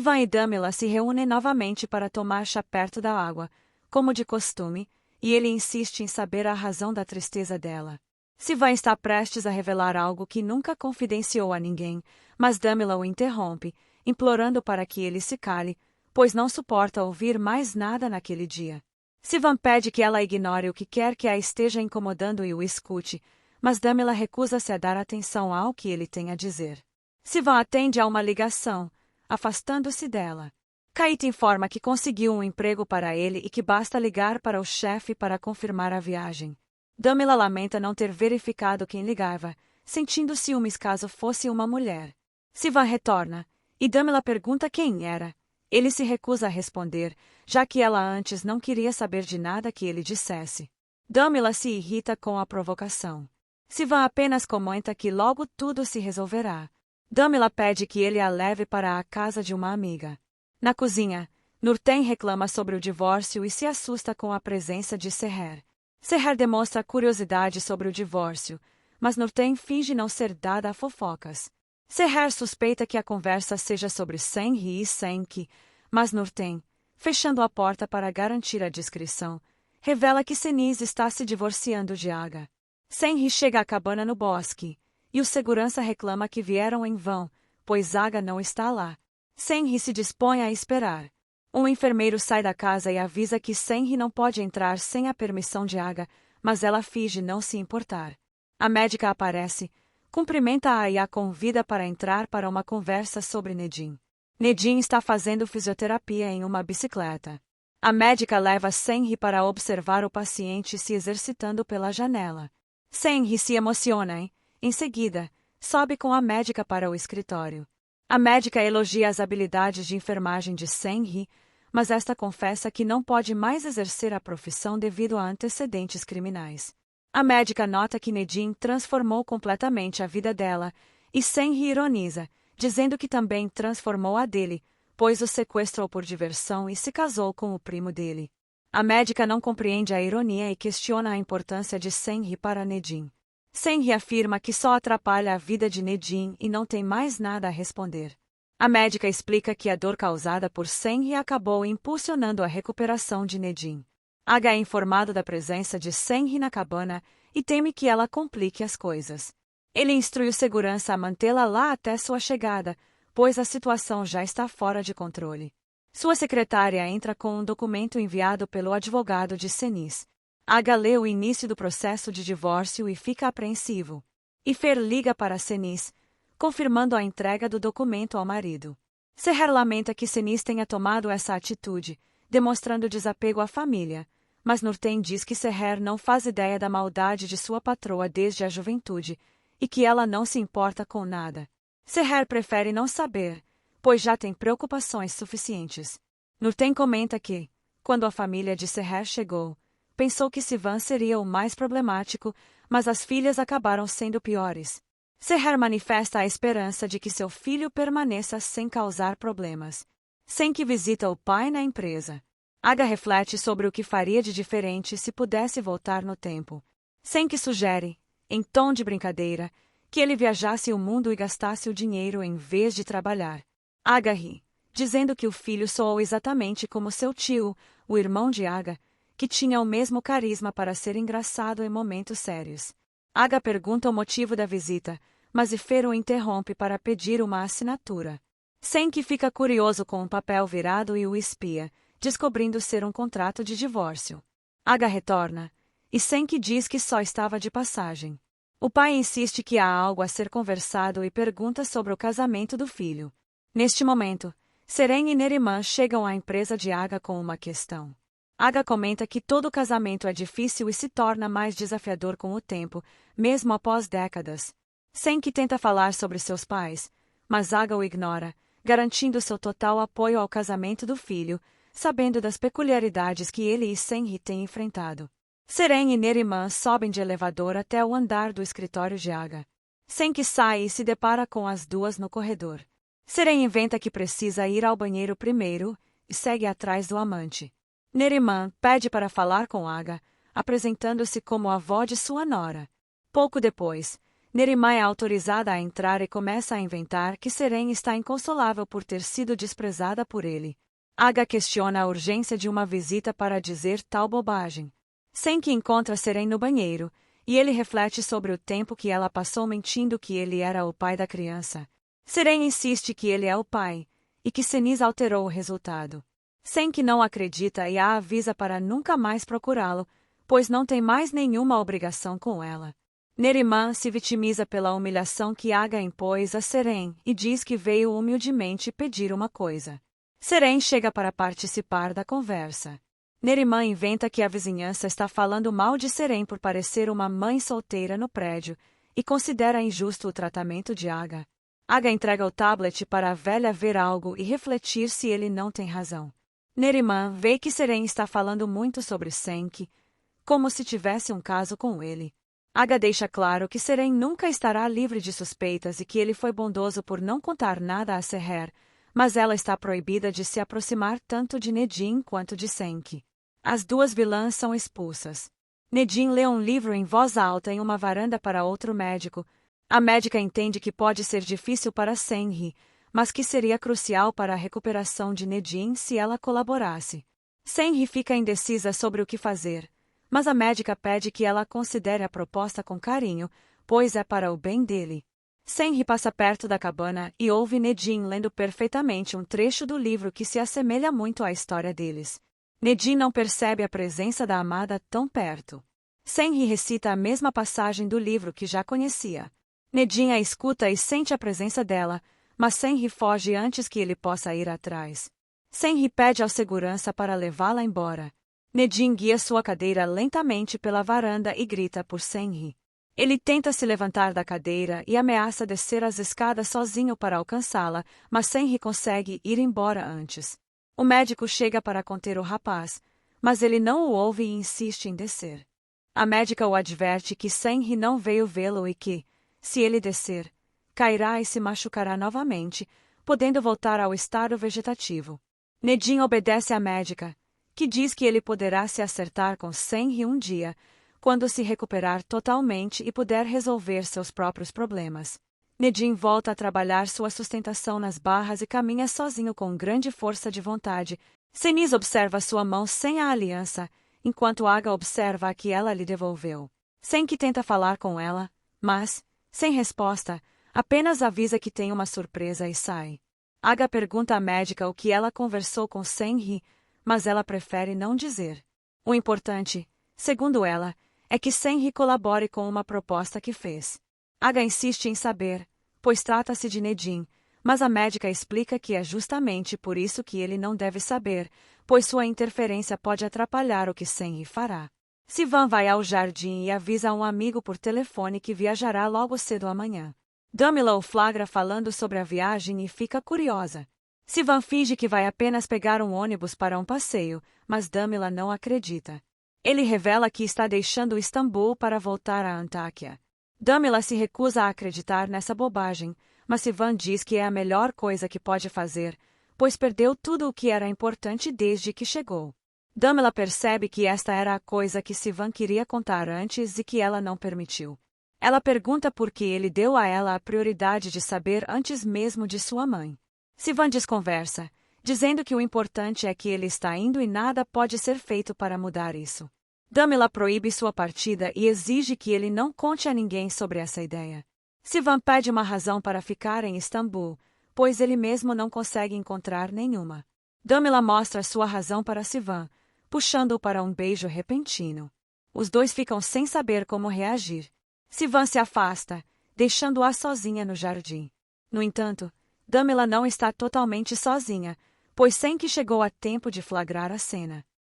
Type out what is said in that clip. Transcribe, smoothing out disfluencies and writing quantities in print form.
Sivan e Dâmila se reúnem novamente para tomar chá perto da água, como de costume, e ele insiste em saber a razão da tristeza dela. Sivan está prestes a revelar algo que nunca confidenciou a ninguém, mas Dâmila o interrompe, implorando para que ele se cale, pois não suporta ouvir mais nada naquele dia. Sivan pede que ela ignore o que quer que a esteja incomodando e o escute, mas Dâmila recusa-se a dar atenção ao que ele tem a dizer. Sivan atende a uma ligação, afastando-se dela. Kate informa que conseguiu um emprego para ele e que basta ligar para o chefe para confirmar a viagem. Dâmila lamenta não ter verificado quem ligava, sentindo ciúmes caso fosse uma mulher. Sivan retorna, e Dâmila pergunta quem era. Ele se recusa a responder, já que ela antes não queria saber de nada que ele dissesse. Dâmila se irrita com a provocação. Sivan apenas comenta que logo tudo se resolverá. Dâmila pede que ele a leve para a casa de uma amiga. Na cozinha, Nurten reclama sobre o divórcio e se assusta com a presença de Seher. Seher demonstra curiosidade sobre o divórcio, mas Nurten finge não ser dada a fofocas. Seher suspeita que a conversa seja sobre Senri e Senki, mas Nurten, fechando a porta para garantir a discrição, revela que Senis está se divorciando de Aga. Senri chega à cabana no bosque, e o segurança reclama que vieram em vão, pois Aga não está lá. Senri se dispõe a esperar. Um enfermeiro sai da casa e avisa que Senri não pode entrar sem a permissão de Aga, mas ela finge não se importar. A médica aparece, cumprimenta-a e a convida para entrar para uma conversa sobre Nedin. Nedin está fazendo fisioterapia em uma bicicleta. A médica leva Senri para observar o paciente se exercitando pela janela. Senri se emociona e, em seguida, sobe com a médica para o escritório. A médica elogia as habilidades de enfermagem de Senri, mas esta confessa que não pode mais exercer a profissão devido a antecedentes criminais. A médica nota que Nedin transformou completamente a vida dela, e Senri ironiza, dizendo que também transformou a dele, pois o sequestrou por diversão e se casou com o primo dele. A médica não compreende a ironia e questiona a importância de Senri para Nedin. Senri afirma que só atrapalha a vida de Nedin e não tem mais nada a responder. A médica explica que a dor causada por Senri acabou impulsionando a recuperação de Nedin. Aga é informado da presença de Senri na cabana e teme que ela complique as coisas. Ele instrui o segurança a mantê-la lá até sua chegada, pois a situação já está fora de controle. Sua secretária entra com um documento enviado pelo advogado de Senis. Aga lê o início do processo de divórcio e fica apreensivo. Ifer liga para Senis, confirmando a entrega do documento ao marido. Seher lamenta que Senis tenha tomado essa atitude, demonstrando desapego à família, mas Nurten diz que Seher não faz ideia da maldade de sua patroa desde a juventude, e que ela não se importa com nada. Seher prefere não saber, pois já tem preocupações suficientes. Nurten comenta que, quando a família de Seher chegou, pensou que Sivan seria o mais problemático, mas as filhas acabaram sendo piores. Seher manifesta a esperança de que seu filho permaneça sem causar problemas. Senki visita o pai na empresa. Aga reflete sobre o que faria de diferente se pudesse voltar no tempo. Senki sugere, em tom de brincadeira, que ele viajasse o mundo e gastasse o dinheiro em vez de trabalhar. Aga ri, dizendo que o filho soou exatamente como seu tio, o irmão de Aga, que tinha o mesmo carisma para ser engraçado em momentos sérios. Aga pergunta o motivo da visita, mas Ifer o interrompe para pedir uma assinatura. Senki fica curioso com o papel virado e o espia, descobrindo ser um contrato de divórcio. Aga retorna, e Senki diz que só estava de passagem. O pai insiste que há algo a ser conversado e pergunta sobre o casamento do filho. Neste momento, Seren e Neriman chegam à empresa de Aga com uma questão. Aga comenta que todo casamento é difícil e se torna mais desafiador com o tempo, mesmo após décadas. Senki tenta falar sobre seus pais, mas Aga o ignora, garantindo seu total apoio ao casamento do filho, sabendo das peculiaridades que ele e Senri têm enfrentado. Seren e Neriman sobem de elevador até o andar do escritório de Aga. Senki sai e se depara com as duas no corredor. Seren inventa que precisa ir ao banheiro primeiro e segue atrás do amante. Neriman pede para falar com Aga, apresentando-se como a avó de sua nora. Pouco depois, Neriman é autorizada a entrar e começa a inventar que Seren está inconsolável por ter sido desprezada por ele. Aga questiona a urgência de uma visita para dizer tal bobagem. Senki encontra Seren no banheiro, e ele reflete sobre o tempo que ela passou mentindo que ele era o pai da criança. Seren insiste que ele é o pai, e que Senis alterou o resultado. Senki não acredita e a avisa para nunca mais procurá-lo, pois não tem mais nenhuma obrigação com ela. Neriman se vitimiza pela humilhação que Aga impôs a Seren e diz que veio humildemente pedir uma coisa. Seren chega para participar da conversa. Neriman inventa que a vizinhança está falando mal de Seren por parecer uma mãe solteira no prédio e considera injusto o tratamento de Aga. Aga entrega o tablet para a velha ver algo e refletir se ele não tem razão. Neriman vê que Seren está falando muito sobre Senki, como se tivesse um caso com ele. Aga deixa claro que Seren nunca estará livre de suspeitas e que ele foi bondoso por não contar nada a Seher, mas ela está proibida de se aproximar tanto de Nedin quanto de Senki. As duas vilãs são expulsas. Nedin lê um livro em voz alta em uma varanda para outro médico. A médica entende que pode ser difícil para Senri, mas que seria crucial para a recuperação de Nedin se ela colaborasse. Senri fica indecisa sobre o que fazer, mas a médica pede que ela considere a proposta com carinho, pois é para o bem dele. Senri passa perto da cabana e ouve Nedin lendo perfeitamente um trecho do livro que se assemelha muito à história deles. Nedin não percebe a presença da amada tão perto. Senri recita a mesma passagem do livro que já conhecia. Nedin a escuta e sente a presença dela, mas Senri foge antes que ele possa ir atrás. Senri pede ao segurança para levá-la embora. Nedin guia sua cadeira lentamente pela varanda e grita por Senri. Ele tenta se levantar da cadeira e ameaça descer as escadas sozinho para alcançá-la, mas Senri consegue ir embora antes. O médico chega para conter o rapaz, mas ele não o ouve e insiste em descer. A médica o adverte que Senri não veio vê-lo e que, se ele descer, cairá e se machucará novamente, podendo voltar ao estado vegetativo. Nedin obedece à médica, que diz que ele poderá se acertar com Senri um dia, quando se recuperar totalmente e puder resolver seus próprios problemas. Nedin volta a trabalhar sua sustentação nas barras e caminha sozinho com grande força de vontade. Senis observa sua mão sem a aliança, enquanto Aga observa a que ela lhe devolveu. Senki tenta falar com ela, mas, sem resposta, apenas avisa que tem uma surpresa e sai. Aga pergunta à médica o que ela conversou com Senri, mas ela prefere não dizer. O importante, segundo ela, é que Senri colabore com uma proposta que fez. Aga insiste em saber, pois trata-se de Nedin, mas a médica explica que é justamente por isso que ele não deve saber, pois sua interferência pode atrapalhar o que Senri fará. Sivan vai ao jardim e avisa a um amigo por telefone que viajará logo cedo amanhã. Damila o flagra falando sobre a viagem e fica curiosa. Sivan finge que vai apenas pegar um ônibus para um passeio, mas Damila não acredita. Ele revela que está deixando Istambul para voltar a Antáquia. Damila se recusa a acreditar nessa bobagem, mas Sivan diz que é a melhor coisa que pode fazer, pois perdeu tudo o que era importante desde que chegou. Damila percebe que esta era a coisa que Sivan queria contar antes e que ela não permitiu. Ela pergunta por que ele deu a ela a prioridade de saber antes mesmo de sua mãe. Sivan desconversa, dizendo que o importante é que ele está indo e nada pode ser feito para mudar isso. Damila proíbe sua partida e exige que ele não conte a ninguém sobre essa ideia. Sivan pede uma razão para ficar em Istambul, pois ele mesmo não consegue encontrar nenhuma. Damila mostra sua razão para Sivan, puxando-o para um beijo repentino. Os dois ficam sem saber como reagir. Sivan se afasta, deixando-a sozinha no jardim. No entanto, Damila não está totalmente sozinha, pois Senki chegou a tempo de flagrar a cena.